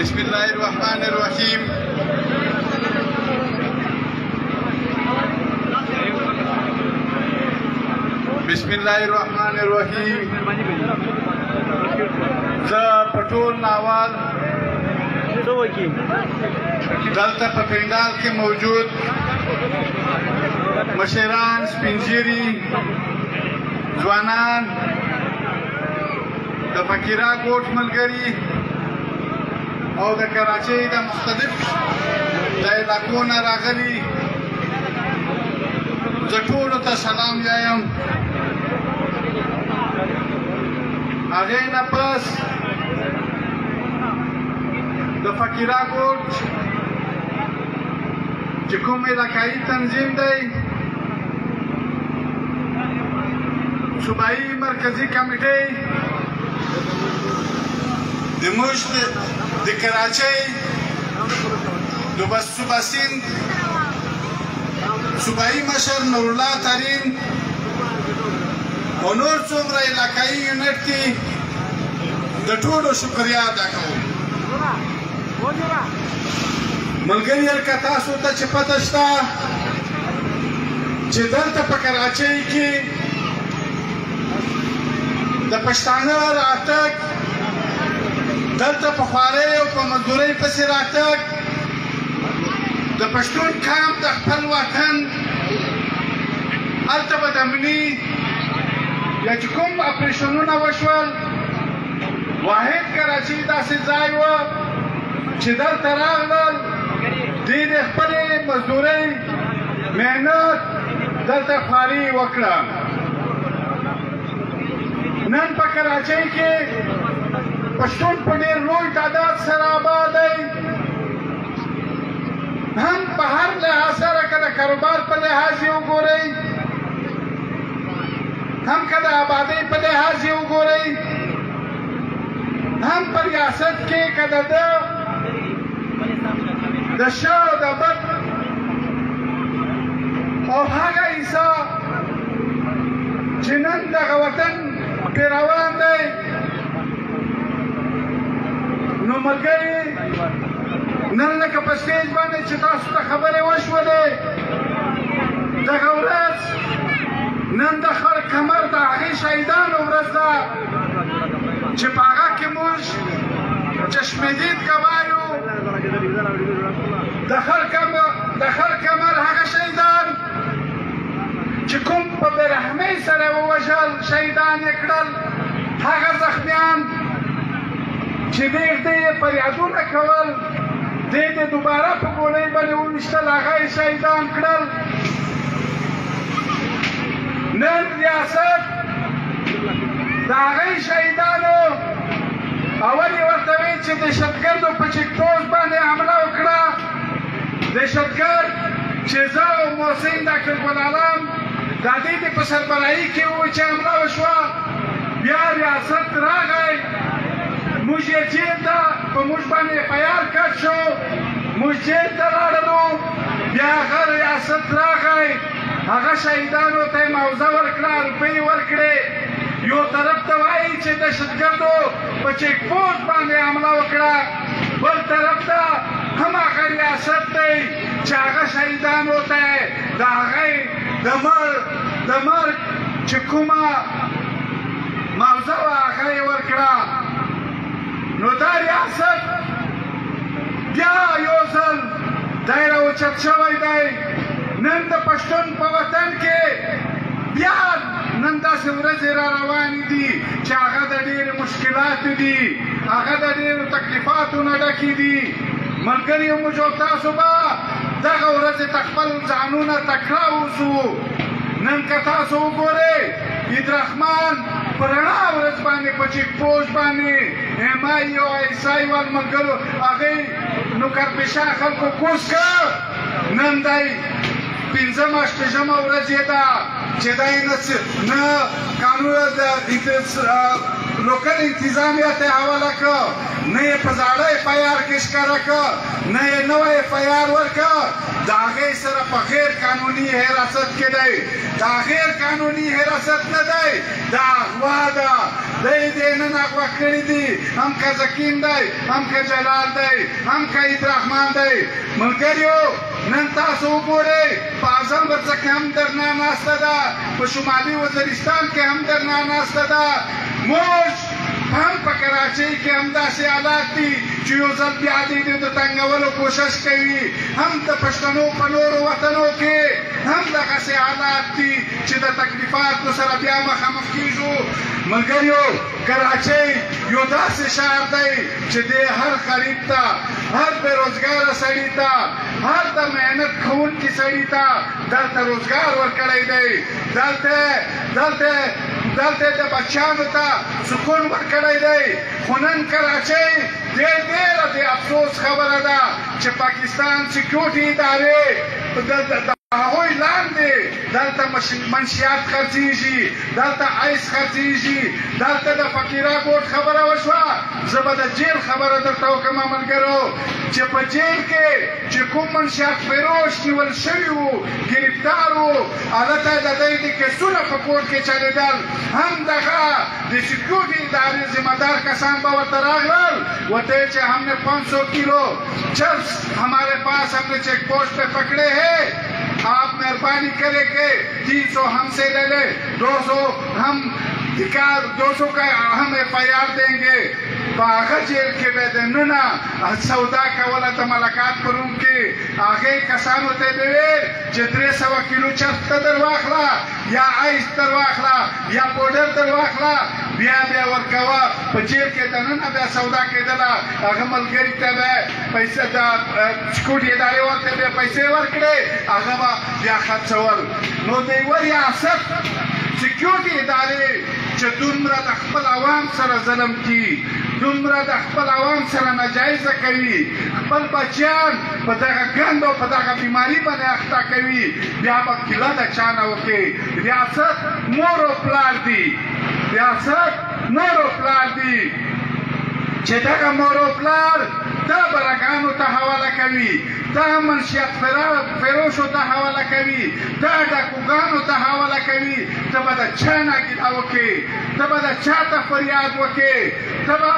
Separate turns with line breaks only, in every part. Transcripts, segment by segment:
بسم الله الرحمن الرحیم. بسم الله الرحمن الرحیم. زه په ټول ناول دلته په پنډال کې موجود مشران، سپین ږیري، ځوانان، د فقیرا ګوټ ملګري او د کراچۍ د مختلف علاقو نه راغلي، زه ټولو ته سلام وایم. هغې نه پس د فقیرا ګوټ چې کوم علاقایي تنظیم دی، صوبایي مرکزي کمیټۍ د موږ د کراچۍ د صوبه سیند صوبایي مشر نورالله ترین او نور څومره علاقایي یونټ دي، د ټولو شکریا ادا کوم. ملګري هلکه تاسو ته چې پته شته چې دلته په کراچۍ کې د پښتانه راتګ، دلته په خوارۍ او په مزدورۍ پسې راتګ، د پښتون قام د خپل وطن هلته به د امني یا چې کوم اپریشنونه وشول، واحد کراچۍ داسې ځای و چې دلته راغلل، دوی د خپلې مزدورۍ محنت دلته خواري وکړه. نن په کراچۍ کې پښتون په ډېر لوی تعداد سره آباد دی، هم په هر لحاظ سره که د کاروبار په لحاظ یې وګورئ، هم که د آبادۍ په لحاظ یې وګورئ، هم په ریاست کې که د ده د ښه او د بد او هغه عیسی چې نن دغه وطن پرې روان دی. نو ملګري نن لکه په سټیج باندې چې تاسو ته خبرې وشولې، دغه ورځ نن د خړ کمر د هغې شهیدانو ورځ ده چې په هغه کې موږ چشمدید کوایو. د خړ کمر هغه شهیدان چې کوم په بېرحمۍ سره ووژل، شهیدان یې کړل، هغه زخمیان چې نږدې یې فریادونه کول، دی د دوباره په ګولۍ باندې وویشتل، هغه یې شهیدان کړل. نن ریاست د هغې شهیدانو اول یې ورته ویل چې دهشتګردو په چیک پوسټ باندې حمله وکړه، دهشتګرد چې زه او محسن ډاکټر ګلعالم د دې په سربراهي کې وو چې حمله وشوه، بیا ریاست راغی، موږ یې جیل ته په موږ باندې اف آی آر کټ شو، موږ جیل ته لاړلو، بیا هغه ریاست راغی، هغه شهیدانو ته یې معاوضه ورکړه، روپۍ ورکړې. یو طرف ته وایي چې دهشتګردو په چیک پوسټ باندې حمله وکړه، بل طرف ته هماغه ریاست دی چې هغه شهیدانو ته د هغې د مرګ چې کومه معاوضه وه هغه یې ورکړه. نو دا ریاست بیا یو ځل دی راوچت شوی دی. نن د پښتون په وطن کې بیا نن داسې ورځې را روانې دي چې هغه د ډېرې مشکلاتو دي، هغه د ډېرو تکلیفاتو نه ډکې دي. ملګریو موږ او تاسو به دغه ورځې ته خپل ځانونه تکړه اوسو. نن که تاسو وګورئ عیدرحمن په رڼا ورځ باندې په چیک پوسټ باندې ایم آی او ایسای وال ملګرو هغې نوکرپېشه خلکو کوز کړ. نن دی پنځمه شپږمه ورځ یې ده چې دی نه قانون د لوکل انتظامیه ته حواله کړ، نه یې په زاړه FIR کې ښکاره کړ، نه یې نوی FIR ورکړ. د هغې سره په غیر قانوني حراست کې دی. دا غیر قانوني حراست نه دی، دا اغوا ده. دی دې نن اغوا کړي دي، هم که زکیم دی، هم که جلال دی، هم که عیدرحمان دی. ملګریو نن تاسو وګورئ، په اعظم برڅه کې هم درنه ناسته ده، په شمالي وزیرستان کې هم درنه ناسته ده. موږ هم په کراچۍ کې همداسې حالات دي چې یو ځل بیا دې د تنګولو کوشش کوي. هم د پښتنو په نورو وطنو کې هم دغسې حالات دي چې د تکلیفاتو سره بیا مخامخ کېږو. ملګریو کراچۍ یو داسې ښار دی چې دی هر غریب ته، هر بېروزګاره سړي ته، هر د محنت کوونکي سړي ته دلته روزګار ورکړی دی. دلته د بچیانو ته سکون ورکړی دی. خو نن کراچۍ ډېره د افسوس خبره ده چې پاکستان سکیورټي ادارې د هغوی لاندې دلته منشیات خرڅېږي، دلته آیس خرڅېږي، دلته د فقیره ګوټ خبره وشوه. زه به د جیل خبره درته وکړم ملګرو چې په جیل کې چې کوم منشیات فروش نیول شوي وو، ګرفتار وو، هلته د دوی د کیسونه په کوټ کې چلېدل. هم دغه د سکیورټي ادارې ذمہ دار کسان به ورته راغلل، ورته چې ہم نے 500 کیلو چرس ہمارے پاس ہم نے چیک پوسٹ پہ پکڑے ہیں، آپ مہربانی کرے کہ 300 ہم سے لے لیں، 200 کا ہم FIR دیں گے. په هغه جیل کې به دننه سودا کوله د ملکات په روم کې. هغې کسانو ته به ویل چې 300 کیلو چرس ته در واخله، یا آیس در واخله، یا پوډر در واخله، بیا ورکوه. په جیل کې دننه بیا سودا کېدله. هغه ملګري ته به پیسې د سکیورټي ادارې ورته به پیسې ورکړې، هغه به بیا خرڅول. نو د یوه ریاست سکیورټي ادارې چې دومره د خپل عوام سره ظلم کوي، دومره د خپل عوام سره ناجایزه کوي، خپل بچیان په دغه ګند او په دغه بیماري باندې اخته کوي، بیا به ګیله د چا نه وکړي. ریاست مور او پلار دي، ریاست مور او پلار دي چې دغه مور او پلار دا برګانو ته حواله کوي، دا منشیات فروشو ته حواله کوي، دا ډاکوګانو ته حواله کوي. ته به د چا نه ګیله وکړې، ته به د چا ته فریاد وکړې، ته به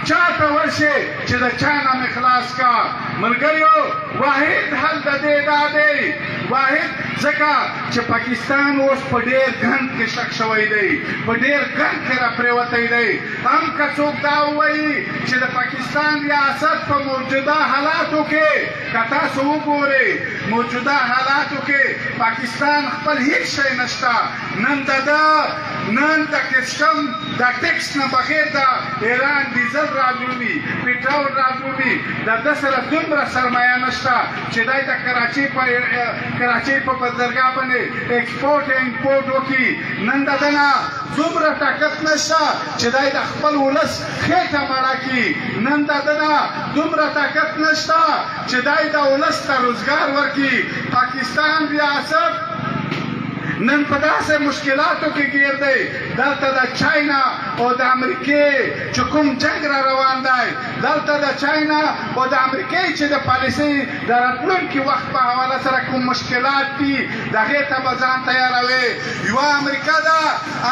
چا ته ورشې چې د چا نه مې خلاص کا. ملګریو واحد حل د دې دا دی، واحد ځکه چې پاکستان اوس په ډېر ګند کې شک شوی دی، په ډېر ګند کې راپرېوتی دی. هم که څوک دا ووایي چې د پاکستان ریاست په موجوده حالاتو کې که تاسو وګورئ، موجوده حالاتو کې پاکستان خپل هیڅ شی نشته. نن د کسټم د ټیکس نه بغیر د ایران ډیزل راجوړي، پټرول راجوړي، د ده سره دومره سرمایه نشته چې دی د کراچۍ په بندرګاه باندې ایکسپورټ یا امپورټ وکړي. نن د ده نه دومره طاقت نشته چې دی د خپل ولس خېټه مړه کړي. نن د ده نه دومره طاقت نشته چې دی د ولس ته روزګار ورکړي. پاکستان ریاست نن په داسې مشکلاتو کې ګیر دی. دلته د چاینا او د امریکې چې کوم جنګ را روان دی، دلته د چاینا او د امریکې چې د پالیسۍ د راتلونکي وخت په حواله سره کوم مشکلات دي، د هغې ته به ځان تیاروي. یوه امریکا ده،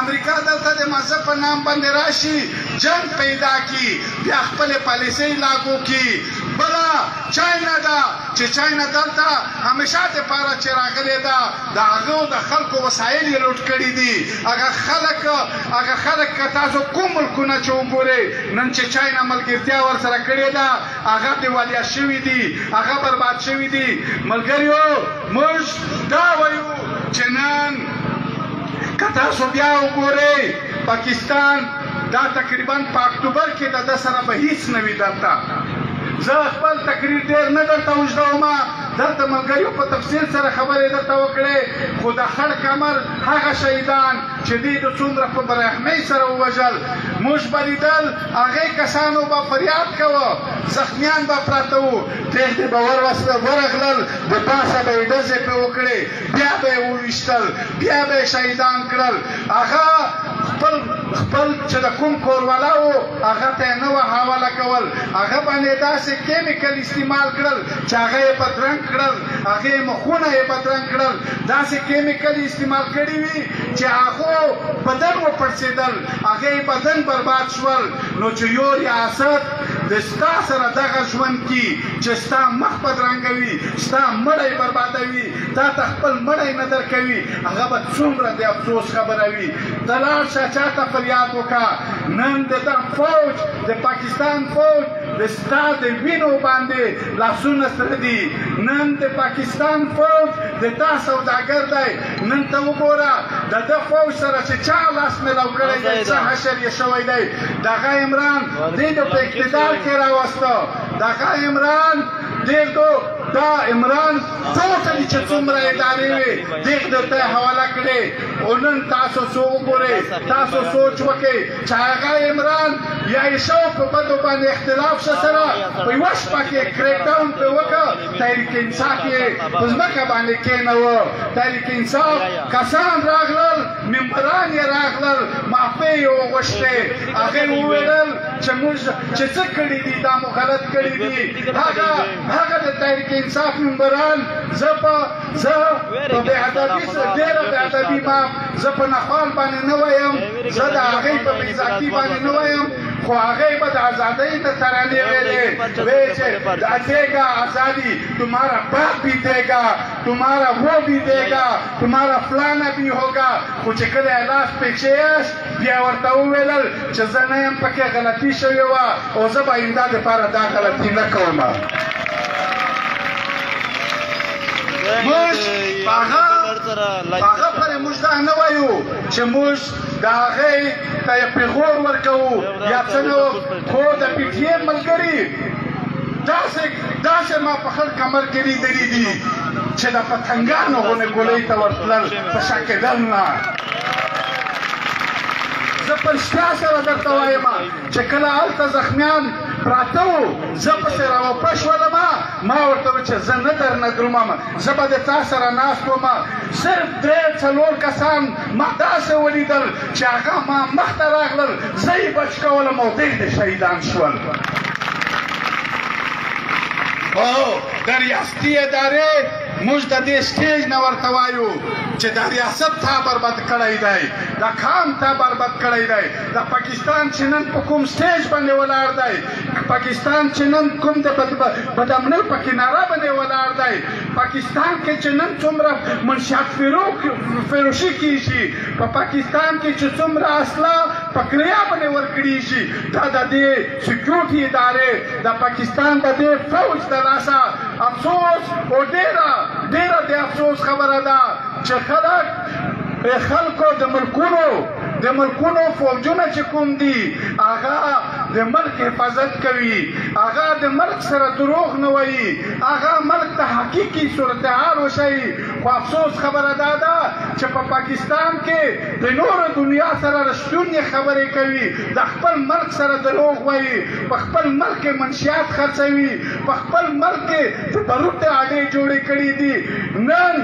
امریکا دلته د مذهب په نام باندې راشي، جنګ پیدا کړي، بیا خپلې پالیسۍ لاګو کړي. بله چاینا ده چې چاینا دلته همیشه دپاره چې راغلې ده، د هغو د خلکو وسایل یې لوټ کړي دي. هغه خلک که تاسو کوم ملکونه چې وګورئ نن چې چاینا ملګرتیا ورسره کړې ده، هغه دیوالیا شوي دي، هغه برباد شوي دي. ملګریو موږ دا وایو چې نن که تاسو بیا وګورئ پاکستان دا تقریبا په اکتوبر کې د ده سره به هیڅ نه وي. دلته زه خپل تقریر ډېر نه درته اوږدومه، دلته ملګریو په تفصیل سره خبرې درته وکړې، خو د خړ کمر هغه شهیدان چې دوی د څومره په برحمۍ سره ووژل موږ به لیدل. هغې کسانو به فریاد کوه، زخمیان به پراته وو، تېغدې به ورغلل، د پاسه به یې ډزې پرې وکړې، بیا به یې وویشتل، بیا به یې شهیدان کړل. هغه خپل چې د کوم کوروالا و هغه ته یې نه وه حواله کول هغه باندې داسې کیمیکل استعمال کړل چې هغه یې بدرنګ کړل هغې مخونه یې بدرنګ کړل داسې کیمیکل استعمال کړي وي چې هغو بدن وپړسېدل هغې بدن برباد شول نو چې یو ریاست د ستا سره دغه ژوند کې چې ستا مخ بدرنګوي ستا مړی بربادوي تا ته خپل مړی نه درکوي هغه به څومره د افسوس خبره وي ته لاړ شه چا ته فریاد وکړه نن د دا فوج د پاکستان فوج د ستا د وینو باندې لاسونه سره دي نن د پاکستان فوج د تا سوداګر دی نن ته وګوره د ده فوج سره چې چا لاس میلاو کړی دی څه حشر یې شوی دی دغه عمران دې د په اقتدار کې راوسته دغه عمران دې دا عمران ټوټلي چې څومره ادارې وې دې درته حواله کړې او نن تاسو څه وګورئ تاسو سوچ وکړئ چې هغه عمران یا یې شو په بدو باندې اختلاف شه سره په یوه شپه کې کریک ډاون پرې وکړه تحریک انصاف یې په ځمکه باندې کېنوه تحریک انصاف کسان راغلل ممبران یې راغلل معافۍ یې وغوښتې هغې وویل چې موږ چې څه کړي دي دا مو غلط کړي دي هغه د تحریک انصاف ممبران زه په بې ادبي ډېره بې ادبي معاف زه په نخوال باندې نه وایم زه د هغې په بېزاتي باندې نه وایم خو هغې به د ازادۍ ته ترانې ویلې وایي چې دیگا آزادی تمہارا باپ بھی دے گا تمہارا وہ بھی دے گا تمہارا فلانا بھی ہوگا خو چې کله یې لاس پکښې یاست بیا ورته وویلل چې زه نه یم پکې غلطي شوې وه او زه به آینده دپاره دا غلطي نه کوم موږ په هغه پورې موږ دا نه وایو چې موږ د هغې ته یې پیغور ورکوو یا څه نه خو د پي ټي ایم ملګري داسې ما په خپل کمر کې لیدلي دي چې د پتنګانو غونې ګولۍ ته ورتلل په شا کېدل نه زه په رښتیا سره درته وایم چې کله هلته زخمیان پراته وو زه پسې راوپه شولم ما ورته وویل چې زه نه درنه درومم زه به د تا سره ناست وم صرف 3-4 کسان ما داسې ولیدل چې هغه ما مخته راغلل زه یې بچ کولم او دوی د شهیدان شول او د ریاستي ادارې موږ د دې سټیج نه ورته وایو چې دا ریاست تا برباد کړی دی دا کام تا برباد کړی دی د پاکستان چې نن په کوم سټیج باندې ولاړ دی پاکستان چې نن کوم د بدامنۍ په کناره باندې ولاړ دی پاکستان کې چې نن څومره منشیات فروشي کېږي په پاکستان کې چې څومره اسلحه په کرایه باندې ورکړېږي دا د دې سکیورټي ادارې د پاکستان د دې فوج د لاسه افسوس او ډېره د افسوس خبره ده چې خلکو د ملکونو فوجونه چې کوم دي هغه د ملک حفاظت کوي هغه د ملک سره دروغ نه وایي هغه ملک ته حقیقي صورتحال وښیي خو افسوس خبره دا ده چې په پاکستان کې د نورو دنیا سره رښتونې خبرې کوي د خپل ملک سره دروغ وایي په خپل ملک کې منشیات خرڅوي په خپل ملک کې د بروتې اډې جوړې کړي دي نن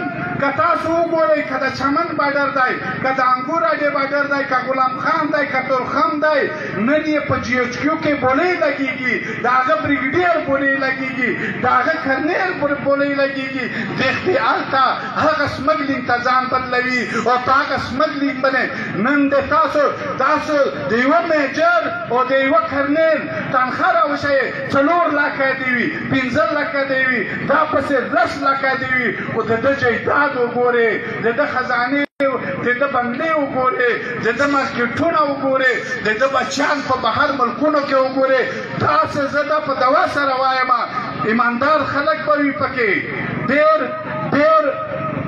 که تاسو وګورئ که د چمن باډر دی که د انګور اډې باډر دی که غلام خان دی که تورخم دی نن یې په جي ایچ کیو کې بولۍ لګېږي د هغه بریګیډیر بولۍ لګېږي د هغه کرنیل بولۍ لګېږي دیختې هلته هغه سمګلینګ ته ځان بدلوي او په هغه سمګلینګ باندې نن د تاسو د یوه میجر او د یوه کرنیل تنخواه راوښیي 4 لکه دې وي 15 لکه دې وي دا پسې 10 لکه دې وي خو د ده جایداد وګورئ د ده خزانې د ده بنګلې وګورئ د ده مارکېټونه وګورئ د ده بچیان په بهر ملکونو کې وګورئ داسې زه دا په دوا سره وایم ایماندار خلک به وي پکې ډېر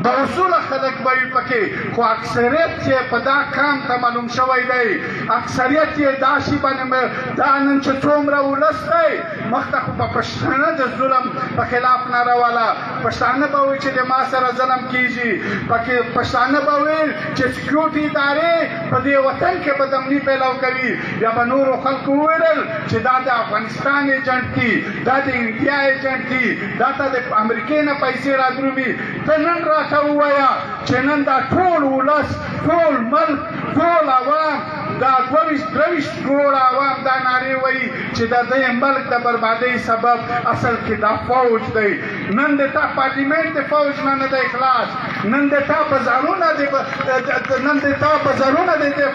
باصوله خلک به وي پکې خو اکثریت یې په دا کام ته معلوم شوی دی اکثریت یې دا شي باندې دا نن چې څومره ولس دی مخته خو په پښتانه د ظلم په خلاف ناره واله پښتانه به وایي چې د ما سره ظلم کېږي پښتانه به ویل چې سکیورټي ادارې په دې وطن کې بدامني پیلاو کوي یا به نورو خلکو وویل چې دا د افغانستان ایجنټ دي دا د انډیا ایجنټ دي دا ته د امریکې نه پیسې رادرومي ته نن راته ووایه چې نن دا ټول ولس ټول ملک ټول عوام دا 23 کروڑ عوام دا نارې وایي چې د دې ملک د بربادۍ سبب اصل کې دا فوج دی. نن د تا پارلیمنت د فوج نه دی خلاص، نن د تا بازارونه د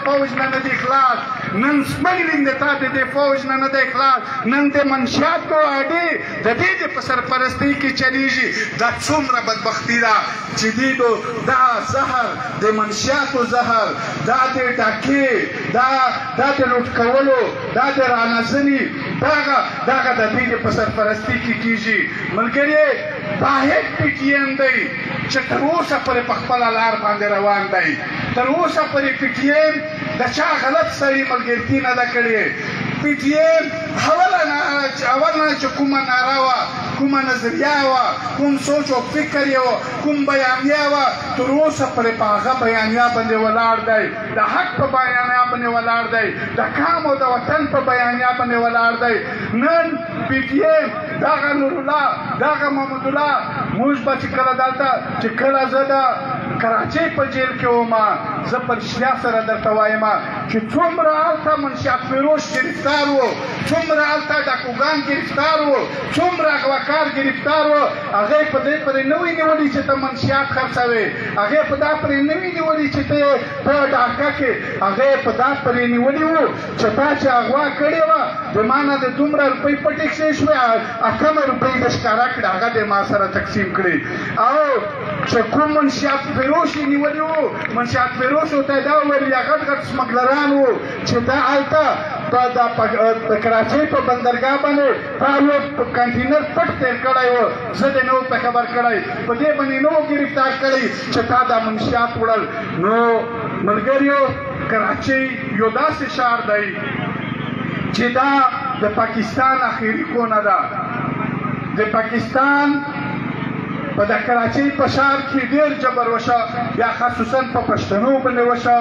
فوج نه دی خلاص، نن سمګلینګ د تا د فوج نه دی خلاص، نن د منشیاتو اډې د دې د سرپرستۍ کې چلیږي. دا څومره بدبختي ده چې دا زهر د منشیاتو زهر، دا د ډاکې، دا د لوټ کولو، دا د رانځنې، دغه د دې په سرپرستۍ کې کېږي. ملګري واحد پی ټي ایم دی چې تر اوسه پورې په خپله لار باندې روان دی. تر اوسه پورې پی ټي ایم د چا غلط سړي ملګرتي نه ده کړې. پی ټي ایم اول نه چې کومه ناره وه، کومه نظریه وه، کوم سوچ او فکر یې وه، کوم بیانیه وه، تر اوسه پورې په هغه بیانیه باندې ولاړ دی. د حق په بیانیه باندې ولاړ دی، د قام او د وطن په بیانیه باندې ولاړ دی. نن پی ټي ایم دغه نور الله، دغه محمد الله، موږ به چې کله دلته چې کله زه د کراچۍ په جیل کې وم، زه په رښتیا سره درته وایم چې څومره هلته منشیات فروش ګرفتار و، څومره هلته ډاکوګان ګرفتار و، څومره اغواکار ګرفتار و. هغې په دې پورې نه وي نیولي چې ته منشیات خرڅوې، هغې په دا پورې نه وي نیولي چې ته په ډاکه کې، هغې په دا پورې نیولي وو چې تا چې اغوا کړې وه د ما نه د دومره روپۍ پټې کښې شوې، 8 روپۍ د ښکاره کړې، هغه دې ما سره تقسیم کړې. او چې کوم منشیات فروش یې نیولي وو، منشیات فروشو ته یې دا وویل یا غټ غټ سمګلران وو چې دا هلته په کراچۍ په بندرګاه باندې تا یو کنټینر پټ تېر کړی و، زه دې نه وم په خبر کړی، په دې باندې نه و ګرفتار کړی چې تا دا منشیات وړل. نو ملګریو کراچۍ یو داسې ښار دی چې دا د پاکستان اخري کونه ده. د پاکستان په د کراچۍ په ښار کې ډېر جبر وشه، بیا خصوصا په پښتنو باندې وشه.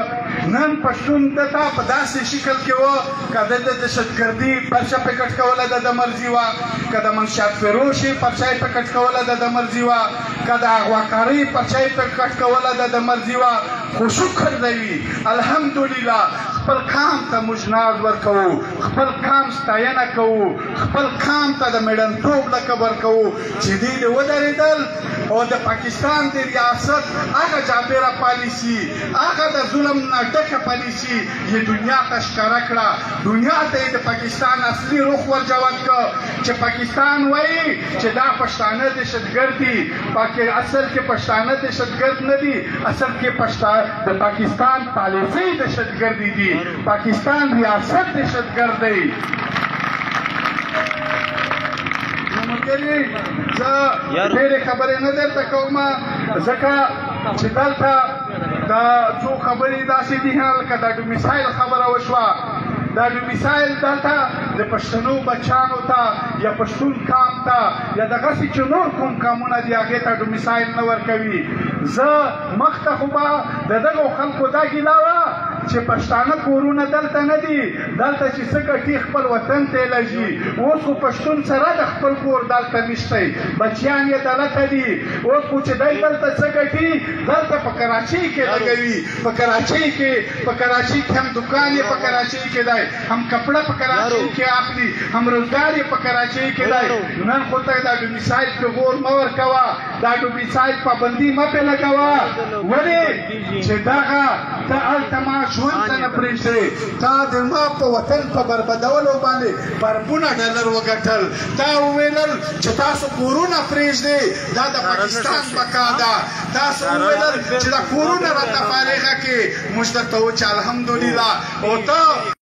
نن پښتون دته په داسې شکل کې و که د دهشتګردي پرچه پې کټ کوله د مرضي وه، که د منشیات فروشي پرچه یې پې کټ کوله د مرضي وه، که د اغواکارۍ پرچه یې پې کټ کوله د مرضي وه. خو شکر دی وي الحمدلله خپل قام ته موږ ناز ورکوو، خپل قام ستاینه کوو، خپل قام ته د میړنتوب لقب ورکوو چې دوی دې ودرېدل او د پاکستان د ریاست هغه جابره پالیسي، هغه د ظلم نه ډکه پالیسي یې دنیا ته ښکاره کړه. دنیا ته یې د پاکستان اصلي رخ ورجوت کړ چې پاکستان وایي چې دا پښتانه دهشتګرد دي. اصل کې پښتانه دهشتګرد نه دي، اصل کې د پاکستان پالیسۍ دهشتګردي دي، پاکستان ریاست دهشتګرد دی. ملګري زه ډېرې خبرې نه درته کوم ځکه چې دلته دا څو خبرې داسې دي لکه دا ډومیسایل خبره وشوه. دا ډومیسایل دلته د پښتنو بچیانو ته یا پښتون قام ته یا دغسې چې نور کوم قامونه دي هغې ته ډومیسایل نه ورکوي. زه مخته خو به د دغو خلکو دا ګیله وه چې پښتانه کورونه دلته نه دي، دلته چې څه ګټي خپل وطن ته یې لږي. اوس خو پښتون سره د خپل کور دلته نشتی، بچیان یې دلته دي. اوس خو چې دی دلته څه ګټي دلته په کراچۍ کې لګوي، په کراچۍ کې هم دکان یې په کراچۍ کې دی، هم کپړه په کراچۍ کې اخلي، هم روزګار یې په کراچۍ کې دی. نن خو ته دا ډومیسایل پې غور مه ورکوه، دا ډومیسایل پابندي مه پې لګوه. ولې چې دغه ته هلته ما ژوند ته نه پرېږدې، تا د ما په وطن په بربادولو باندې بربونه ډالر وګټل. تا وویلل چې تاسو کورونه پرېږدئ، دا د پاکستان بقا ده. تاسو وویلل چې دا کورونه راته فارغه کړې، موږ درته وویل چې الحمدلله. او ته